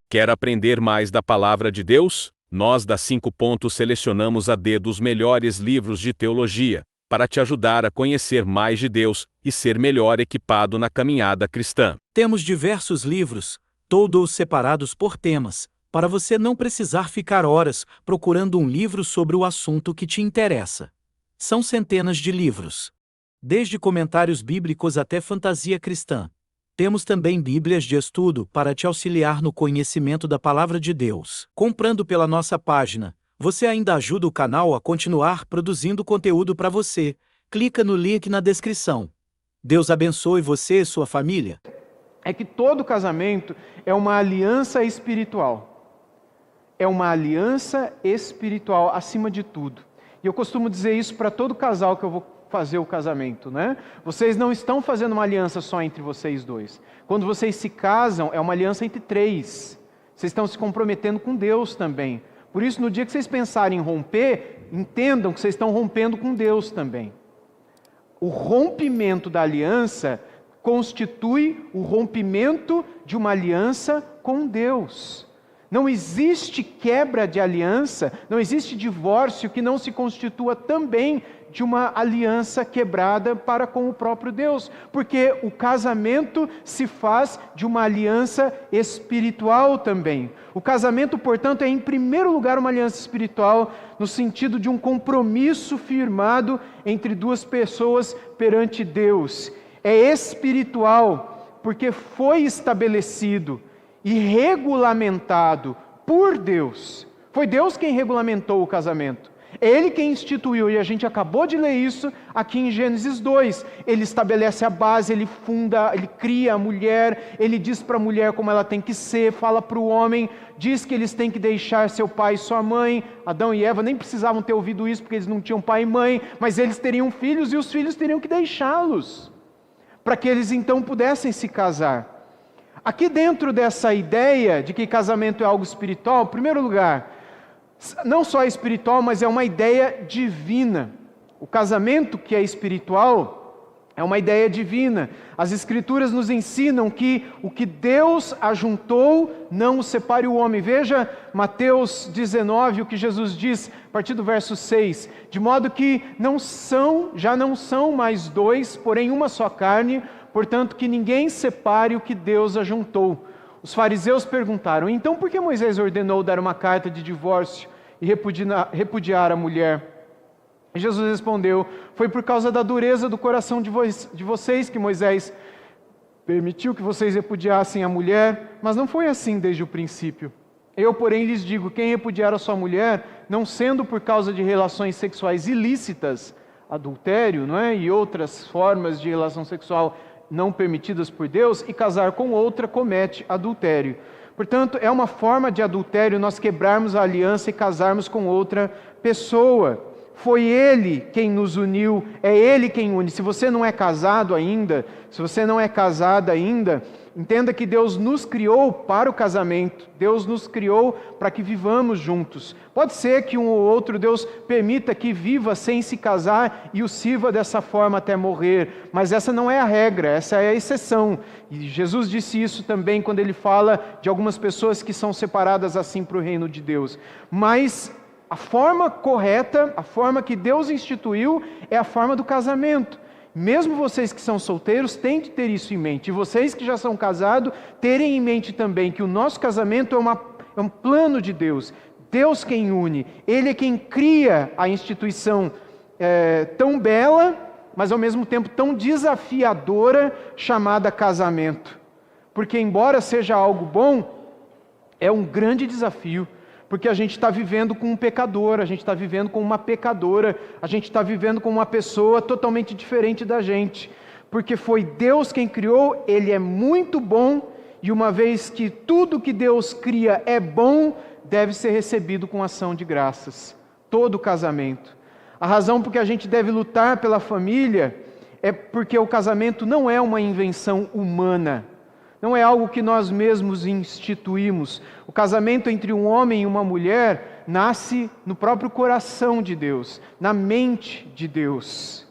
Quer aprender mais da Palavra de Deus? Nós da 5 Pontos selecionamos a dedo os melhores livros de teologia, para te ajudar a conhecer mais de Deus e ser melhor equipado na caminhada cristã. Temos diversos livros, todos separados por temas, para você não precisar ficar horas procurando um livro sobre o assunto que te interessa. São centenas de livros, desde comentários bíblicos até fantasia cristã. Temos também Bíblias de estudo para te auxiliar no conhecimento da Palavra de Deus. Comprando pela nossa página, você ainda ajuda o canal a continuar produzindo conteúdo para você. Clica no link na descrição. Deus abençoe você e sua família. É que todo casamento é uma aliança espiritual. É uma aliança espiritual acima de tudo. E eu costumo dizer isso para todo casal que eu vou fazer o casamento, né? Vocês não estão fazendo uma aliança só entre vocês dois. Quando vocês se casam, é uma aliança entre 3. Vocês estão se comprometendo com Deus também. Por isso, no dia que vocês pensarem em romper, entendam que vocês estão rompendo com Deus também. O rompimento da aliança constitui o rompimento de uma aliança com Deus. Não existe quebra de aliança, não existe divórcio que não se constitua também de uma aliança quebrada para com o próprio Deus, porque o casamento se faz de uma aliança espiritual também. O casamento, portanto, é em primeiro lugar uma aliança espiritual, no sentido de um compromisso firmado entre 2 pessoas perante Deus. É espiritual, porque foi estabelecido e regulamentado por Deus. Foi Deus quem regulamentou o casamento. É Ele quem instituiu, e a gente acabou de ler isso aqui em Gênesis 2. Ele estabelece a base, ele funda, ele cria a mulher, ele diz para a mulher como ela tem que ser, fala para o homem, diz que eles têm que deixar seu pai e sua mãe. Adão e Eva nem precisavam ter ouvido isso, porque eles não tinham pai e mãe, mas eles teriam filhos e os filhos teriam que deixá-los, para que eles então pudessem se casar. Aqui dentro dessa ideia de que casamento é algo espiritual, em primeiro lugar, não só é espiritual, mas é uma ideia divina. O casamento que é espiritual é uma ideia divina. As Escrituras nos ensinam que o que Deus ajuntou, não o separe o homem. Veja Mateus 19, o que Jesus diz, a partir do verso 6. De modo que já não são mais 2, porém uma só carne, portanto que ninguém separe o que Deus ajuntou. Os fariseus perguntaram, então por que Moisés ordenou dar uma carta de divórcio e repudiar a mulher? E Jesus respondeu, foi por causa da dureza do coração de vocês que Moisés permitiu que vocês repudiassem a mulher, mas não foi assim desde o princípio. Eu, porém, lhes digo, quem repudiar a sua mulher, não sendo por causa de relações sexuais ilícitas, adultério, não é? E outras formas de relação sexual não permitidas por Deus, e casar com outra comete adultério. Portanto, é uma forma de adultério nós quebrarmos a aliança e casarmos com outra pessoa. Foi Ele quem nos uniu, é Ele quem une. Se você não é casado ainda, se você não é casada ainda, entenda que Deus nos criou para o casamento. Deus nos criou para que vivamos juntos. Pode ser que um ou outro Deus permita que viva sem se casar e o sirva dessa forma até morrer. Mas essa não é a regra, essa é a exceção. E Jesus disse isso também quando Ele fala de algumas pessoas que são separadas assim para o reino de Deus. Mas a forma correta, a forma que Deus instituiu é a forma do casamento. Mesmo vocês que são solteiros, têm que ter isso em mente. E vocês que já são casados, terem em mente também que o nosso casamento é um plano de Deus. Deus quem une. Ele é quem cria a instituição tão bela, mas ao mesmo tempo tão desafiadora, chamada casamento. Porque embora seja algo bom, é um grande desafio. Porque a gente está vivendo com um pecador, a gente está vivendo com uma pecadora, a gente está vivendo com uma pessoa totalmente diferente da gente. Porque foi Deus quem criou, Ele é muito bom, e uma vez que tudo que Deus cria é bom, deve ser recebido com ação de graças. Todo casamento. A razão por que a gente deve lutar pela família é porque o casamento não é uma invenção humana. Não é algo que nós mesmos instituímos. O casamento entre um homem e uma mulher nasce no próprio coração de Deus, na mente de Deus.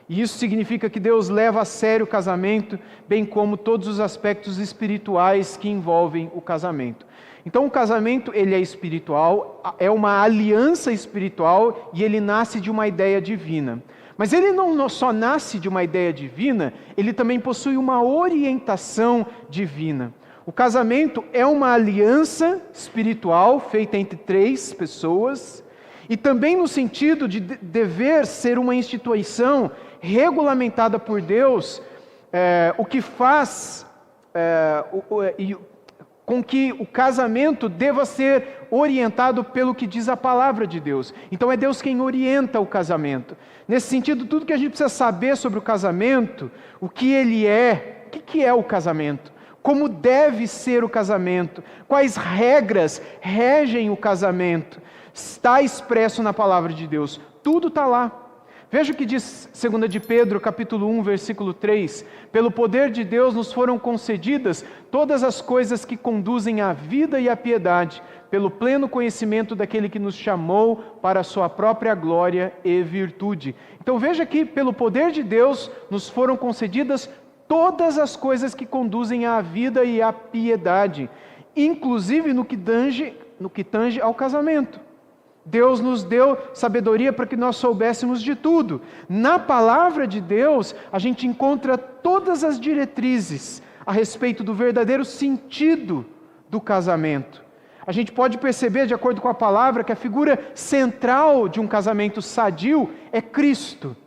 E isso significa que Deus leva a sério o casamento, bem como todos os aspectos espirituais que envolvem o casamento. Então o casamento, ele é espiritual, é uma aliança espiritual e ele nasce de uma ideia divina. Mas ele não só nasce de uma ideia divina, ele também possui uma orientação divina. O casamento é uma aliança espiritual feita entre 3 pessoas e também no sentido de dever ser uma instituição regulamentada por Deus, o que faz com que o casamento deva ser orientado pelo que diz a palavra de Deus. Então é Deus quem orienta o casamento. Nesse sentido, tudo que a gente precisa saber sobre o casamento, o que ele é, o que é o casamento, como deve ser o casamento, quais regras regem o casamento, está expresso na palavra de Deus. Tudo está lá. Veja o que diz 2 de Pedro, capítulo 1, versículo 3. Pelo poder de Deus nos foram concedidas todas as coisas que conduzem à vida e à piedade, pelo pleno conhecimento daquele que nos chamou para a sua própria glória e virtude. Então veja que pelo poder de Deus nos foram concedidas todas as coisas que conduzem à vida e à piedade, inclusive no que tange ao casamento. Deus nos deu sabedoria para que nós soubéssemos de tudo. Na palavra de Deus, a gente encontra todas as diretrizes a respeito do verdadeiro sentido do casamento. A gente pode perceber, de acordo com a palavra, que a figura central de um casamento sadio é Cristo.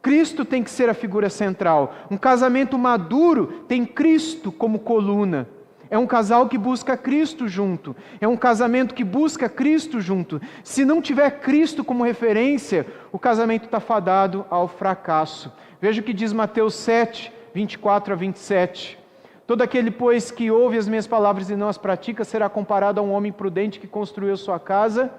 Cristo tem que ser a figura central. Um casamento maduro tem Cristo como coluna. É um casal que busca Cristo junto. É um casamento que busca Cristo junto. Se não tiver Cristo como referência, o casamento está fadado ao fracasso. Veja o que diz Mateus 7, 24 a 27. Todo aquele, pois, que ouve as minhas palavras e não as pratica, será comparado a um homem prudente que construiu sua casa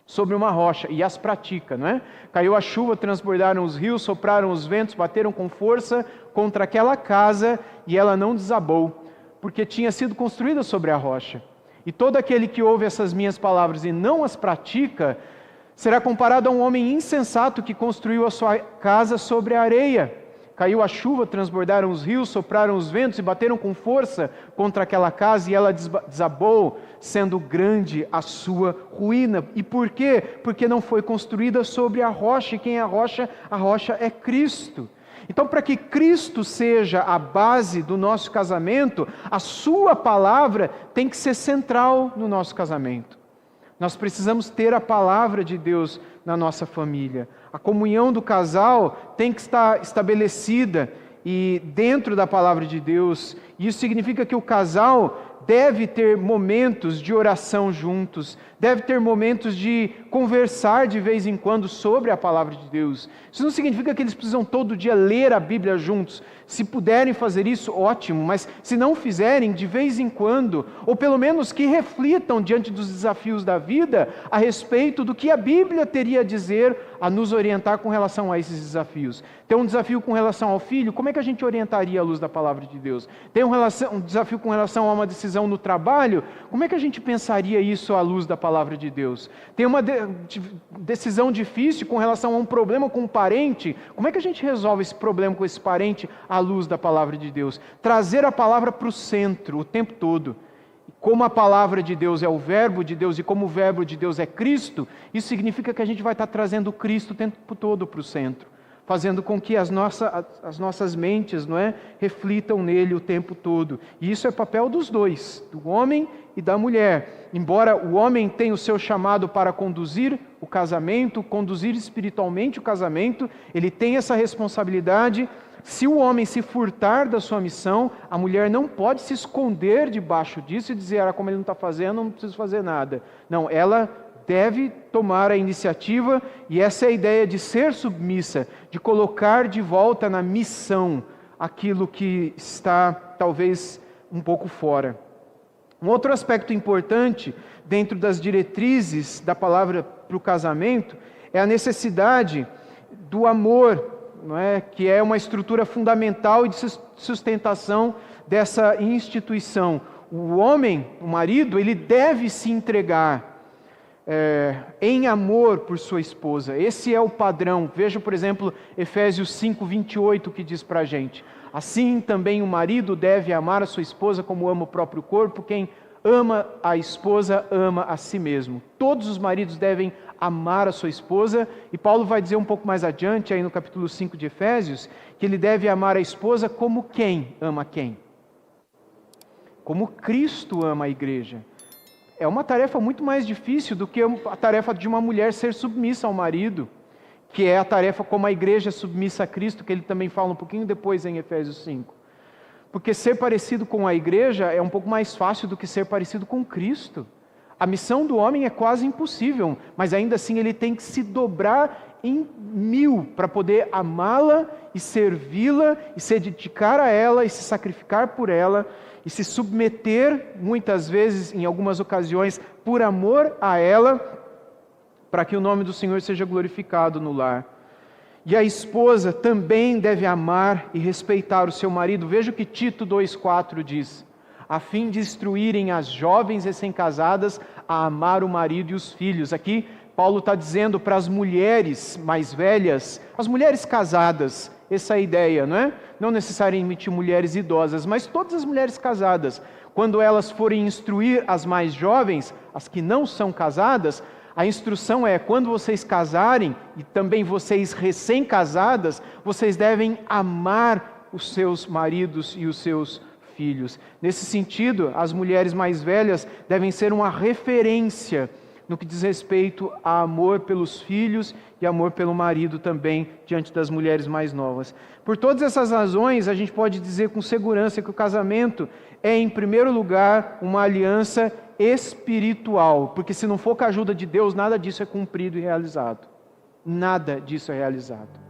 sobre uma rocha, e as pratica, não é? Caiu a chuva, transbordaram os rios, sopraram os ventos, bateram com força contra aquela casa, e ela não desabou, porque tinha sido construída sobre a rocha. E todo aquele que ouve essas minhas palavras e não as pratica, será comparado a um homem insensato que construiu a sua casa sobre a areia. Caiu a chuva, transbordaram os rios, sopraram os ventos e bateram com força contra aquela casa, e ela desabou, sendo grande a sua ruína. E por quê? Porque não foi construída sobre a rocha, e quem é a rocha? A rocha é Cristo. Então, para que Cristo seja a base do nosso casamento, a sua palavra tem que ser central no nosso casamento. Nós precisamos ter a palavra de Deus na nossa família. A comunhão do casal tem que estar estabelecida e dentro da palavra de Deus. Isso significa que o casal deve ter momentos de oração juntos, deve ter momentos de conversar de vez em quando sobre a palavra de Deus. Isso não significa que eles precisam todo dia ler a Bíblia juntos. Se puderem fazer isso, ótimo, mas se não fizerem, de vez em quando, ou pelo menos que reflitam diante dos desafios da vida a respeito do que a Bíblia teria a dizer a nos orientar com relação a esses desafios. Tem um desafio com relação ao filho, como é que a gente orientaria à luz da palavra de Deus? Tem um desafio com relação a uma decisão no trabalho, como é que a gente pensaria isso à luz da palavra de Deus? Tem uma decisão difícil com relação a um problema com um parente, como é que a gente resolve esse problema com esse parente à luz da palavra de Deus? Trazer a palavra para o centro o tempo todo. Como a palavra de Deus é o verbo de Deus e como o verbo de Deus é Cristo, isso significa que a gente vai estar trazendo Cristo o tempo todo para o centro, fazendo com que as nossas mentes, não é, reflitam nele o tempo todo. E isso é papel dos dois, do homem e da mulher. Embora o homem tenha o seu chamado para conduzir o casamento, conduzir espiritualmente o casamento, ele tem essa responsabilidade. Se o homem se furtar da sua missão, a mulher não pode se esconder debaixo disso e dizer, como ele não está fazendo, não preciso fazer nada. Não, ela deve tomar a iniciativa, e essa é a ideia de ser submissa, de colocar de volta na missão aquilo que está talvez um pouco fora. Um outro aspecto importante dentro das diretrizes da palavra para o casamento é a necessidade do amor, não é? Que é uma estrutura fundamental de sustentação dessa instituição. O homem, o marido, ele deve se entregar em amor por sua esposa. Esse é o padrão. Veja, por exemplo, Efésios 5, 28, que diz para a gente: assim também o marido deve amar a sua esposa como ama o próprio corpo. Quem Ama a esposa, ama a si mesmo. Todos os maridos devem amar a sua esposa, e Paulo vai dizer um pouco mais adiante, aí no capítulo 5 de Efésios, que ele deve amar a esposa como quem ama quem? Como Cristo ama a igreja. É uma tarefa muito mais difícil do que a tarefa de uma mulher ser submissa ao marido, que é a tarefa como a igreja é submissa a Cristo, que ele também fala um pouquinho depois em Efésios 5. Porque ser parecido com a igreja é um pouco mais fácil do que ser parecido com Cristo. A missão do homem é quase impossível, mas ainda assim ele tem que se dobrar em 1000 para poder amá-la e servi-la e se dedicar a ela e se sacrificar por ela e se submeter muitas vezes, em algumas ocasiões, por amor a ela, para que o nome do Senhor seja glorificado no lar. E a esposa também deve amar e respeitar o seu marido. Veja o que Tito 2,4 diz: a fim de instruírem as jovens recém-casadas a amar o marido e os filhos. Aqui Paulo está dizendo para as mulheres mais velhas, as mulheres casadas, essa é a ideia, não é? Não necessariamente mulheres idosas, mas todas as mulheres casadas, quando elas forem instruir as mais jovens, as que não são casadas, a instrução é, quando vocês casarem, e também vocês recém-casadas, vocês devem amar os seus maridos e os seus filhos. Nesse sentido, as mulheres mais velhas devem ser uma referência no que diz respeito a amor pelos filhos e amor pelo marido também, diante das mulheres mais novas. Por todas essas razões, a gente pode dizer com segurança que o casamento é, em primeiro lugar, uma aliança espiritual, porque se não for com a ajuda de Deus, nada disso é cumprido e realizado. Nada disso é realizado.